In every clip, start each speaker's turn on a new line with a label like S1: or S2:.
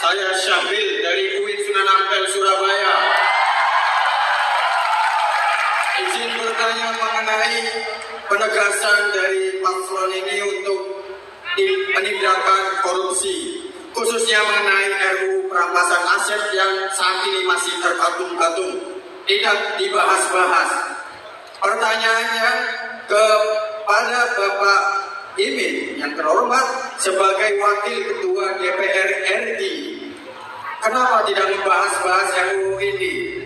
S1: Saya Syahbil dari UIN Sunan Ampel, Surabaya. Izin bertanya mengenai penegasan dari paslon ini untuk penindakan korupsi, khususnya mengenai RUU perampasan aset yang saat ini masih terkatung-katung, tidak dibahas-bahas. Pertanyaannya kepada Bapak Imin yang terhormat sebagai Wakil Ketua DPR RI, kenapa tidak membahas-bahas RUU ini?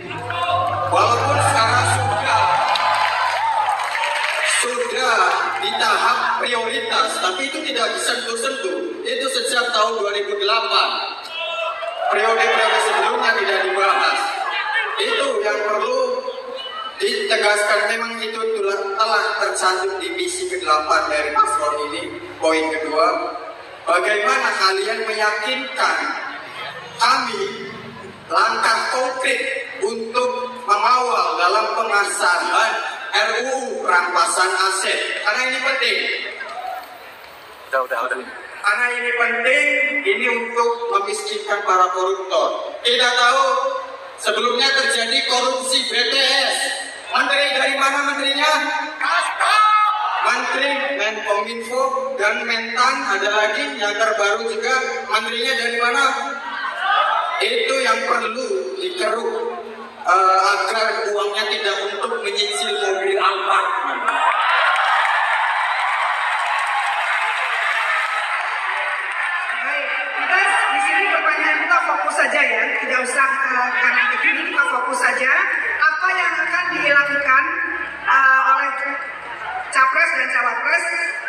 S1: Walaupun sekarang sudah di tahap prioritas, tapi itu tidak disentuh-sentuh. Itu sejak tahun 2008. Periode-periode sebelumnya tidak dibahas. Itu yang perlu ditegaskan. Memang itu telah tercantum di misi ke-8 dari paslon ini. Poin kedua, bagaimana kalian meyakinkan kami langkah konkret untuk mengawal dalam pengesahan RUU perampasan aset, karena ini penting. Karena ini penting, ini untuk memiskinkan para koruptor. Kita tahu sebelumnya terjadi korupsi BTS. Menteri dari mana menterinya? Menteri Menkominfo dan Mentan, ada lagi yang terbaru juga, menterinya dari mana? Itu yang perlu dikeruk agar uangnya tidak untuk menyicil mobil Alphard.
S2: Baik, kita di sini pertanyaan kita fokus saja ya, tidak usah karena begini, kita fokus saja. Apa yang akan dilakukan oleh capres dan cawapres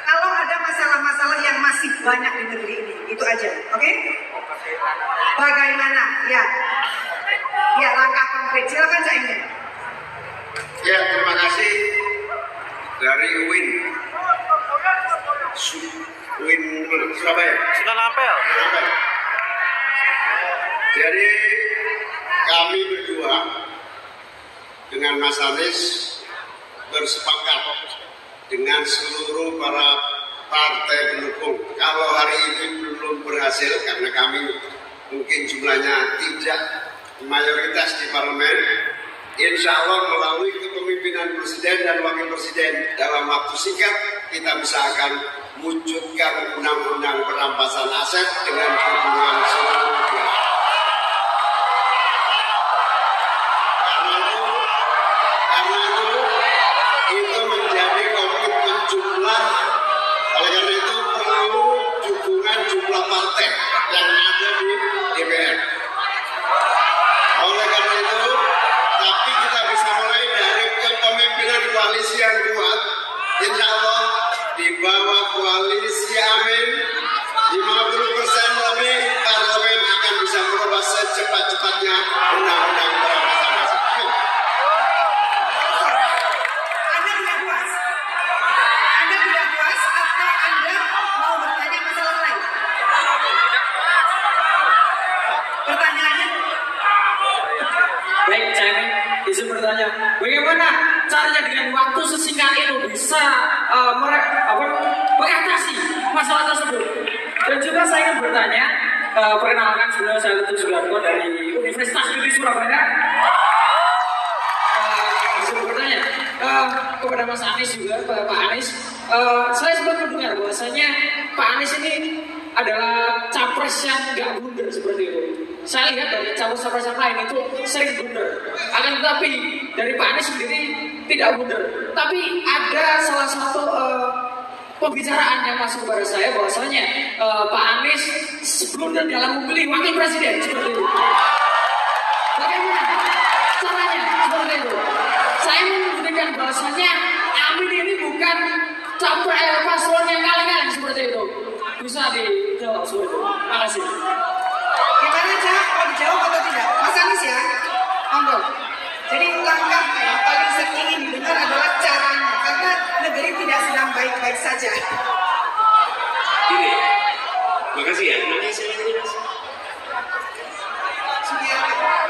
S2: kalau ada masalah-masalah yang masih banyak di negeri ini, itu aja, oke? Bagaimana? Ya, langkah konkret. Silakan Cak Imin.
S1: Ya, terima kasih dari UIN Surabaya.
S3: Sunan Ampel.
S1: Jadi kami berdua dengan Mas Anies bersepakat dengan seluruh para partai pendukung. Kalau hari ini belum berhasil karena kami mungkin jumlahnya tidak mayoritas di parlemen, insya Allah melalui kepemimpinan Presiden dan Wakil Presiden dalam waktu singkat kita bisa akan wujudkan undang-undang perampasan aset dengan dukungan seluruh pihak. Karena itu menjadi komitmen jumlah. Oleh karena itu perlu dukungan jumlah partai yang ada di DPR. Oleh karena itu, tapi kita bisa mulai dari kepemimpinan koalisi yang kuat. Insya Allah di bawah koalisi Amin 50% lebih parlemen akan bisa merubah secepat-cepatnya undang-undang perampasan aset.
S2: Anda tidak puas? Anda tidak puas atau Anda mau bertanya masalah lain? Pertanyaannya?
S4: Baik, saya izin bertanya, bagaimana caranya dengan waktu sesingkat itu bisa mengatasi masalah tersebut? Dan juga saya ingin bertanya, perkenalkan sebelumnya saya Lutfi Sudarko dari Universitas Negeri Surabaya. Izin bertanya kepada Mas Anies juga, Pak Anies, saya sempat mendengar bahwasanya Pak Anies ini adalah capres yang nggak blunder seperti itu. Saya lihat dari capres-capres yang lain itu sering blunder. Akan tetapi dari Pak Anies sendiri tidak blunder. Tapi ada salah satu pembicaraan yang masuk kepada saya bahwasanya Pak Anies blunder dalam memilih wakil presiden seperti itu. Bagaimana caranya seperti itu? Saya membuktikan bahwasanya Amin ini bukan capres paslon yang kaleng-kaleng seperti itu. Bisa dijawab seperti itu. Terima kasih.
S2: Gimana Cak? Mau dijawab atau tidak? Mas Anies ya? Monggo. Jadi langkah yang paling sering didengar adalah caranya, karena negeri tidak sedang baik-baik saja.
S3: Gini, makasih ya. Namanya siapa tadi Mas?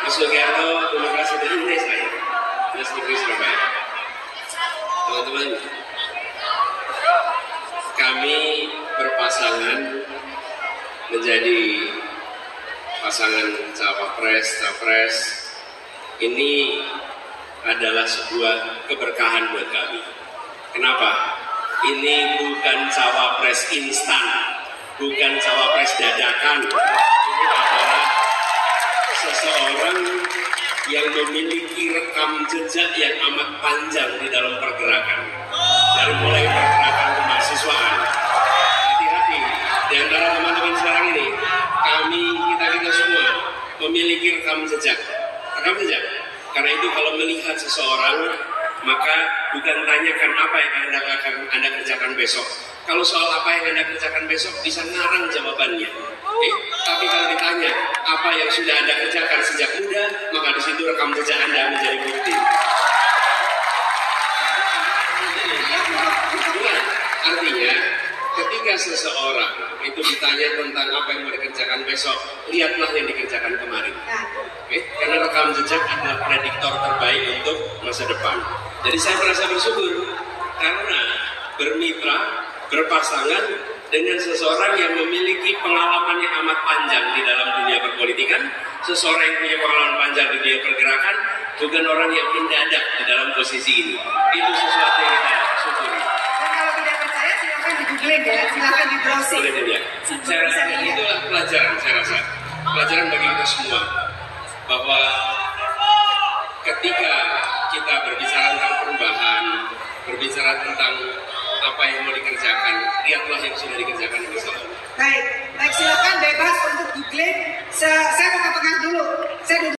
S3: Mas Sugiarto, terima kasih dari Indonesia saya. Mas Negeri Surabaya. Teman-teman, kami berpasangan menjadi pasangan cawapres, capres ini adalah sebuah keberkahan buat kami. Kenapa? Ini bukan cawapres instan, bukan cawapres dadakan. Ini adalah seseorang yang memiliki rekam jejak yang amat panjang di dalam pergerakan. Dari mulai pergerakan kemahasiswaan. Hati-hati, di antara teman-teman sekarang ini, kita semua memiliki rekam jejak. Rekam jejak. Karena itu kalau melihat seseorang, maka bukan tanyakan apa yang akan Anda kerjakan besok. Kalau soal apa yang Anda kerjakan besok, bisa ngarang jawabannya. Tapi kalau ditanya apa yang sudah Anda kerjakan sejak muda, maka di situ rekam jejak Anda menjadi bukti. Artinya, ketika seseorang itu ditanya tentang apa yang mau dikerjakan besok, lihatlah yang dikerjakan kemarin. Karena rekam jejak adalah prediktor terbaik untuk masa depan. Jadi saya merasa bersyukur karena bermitra, berpasangan dengan seseorang yang memiliki pengalaman yang amat panjang di dalam dunia perpolitikan, seseorang yang punya pengalaman panjang di dunia pergerakan, bukan orang yang mendadak di dalam posisi ini. Itu sesuatu yang kita syukuri.
S2: Dan kalau tidak percaya silakan di googling ya, silakan di browsing.
S3: Saya rasa itulah pelajaran, pelajaran bagi kita semua bahwa ketika kita berbicara tentang perubahan, berbicara tentang apa yang mau dikerjakan, lihatlah yang sudah dikerjakan di masa lalu.
S2: Baik, silakan bebas untuk googling. Saya mau ke tengah dulu. Saya duduk.